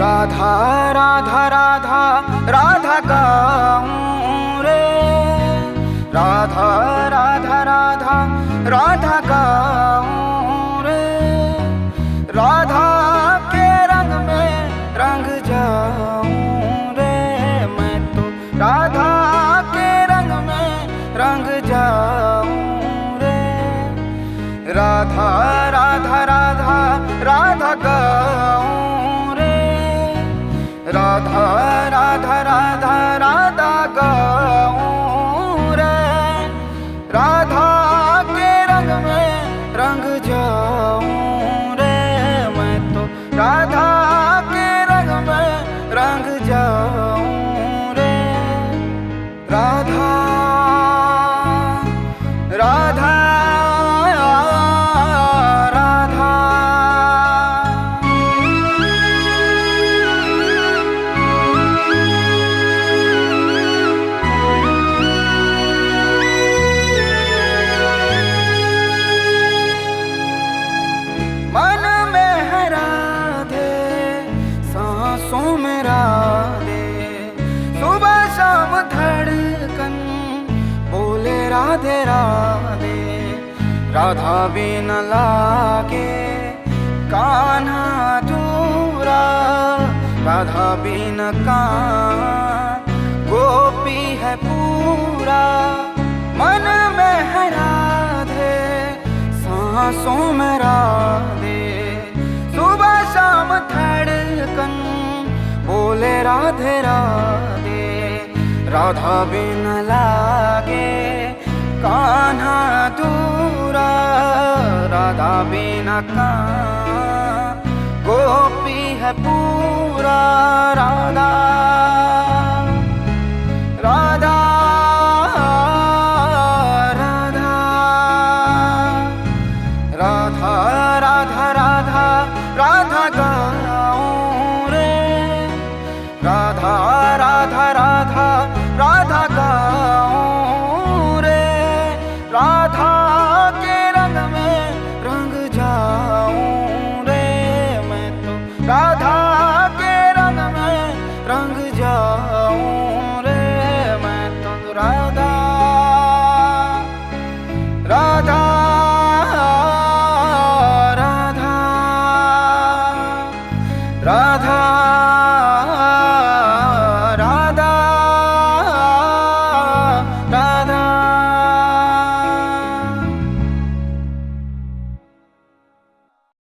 राधा राधा राधा राधा गाऊं रे, राधा राधा राधा राधा गाऊं रे, राधा के रंग में रंग जाऊं रे, मैं तो राधा के रंग में रंग जाऊं रे, राधा राधा राधा राधा गाऊं रे, राधा राधा राधा राधा गाऊं रे, राधा के रंग में रंग जाऊं रे, मैं तो राधा के रंग में रंग जाऊं रे, राधा राधा मन में है राधे, सांसों में राधे, सुबह शाम धड़कन बोले राधे राधे, राधा बिन लागे कान्हा अधूरा, राधा बिन कान गोपी है पूरा, मन में है राधे, सांसों में राधे, सुबह शाम धड़कन बोले राधे राधे, राधा बिन लागे कान्हा अधूरा, राधा बिन कान गोपी है पूरा, राधा राधा राधा राधा राधा राधा गाऊं रे, राधा राधा राधा राधा गाऊं रे, राधा के रंग में रंग जाऊं रे, मैं तो राधा के रंग में रंग जाऊं रे, मैं तो राधा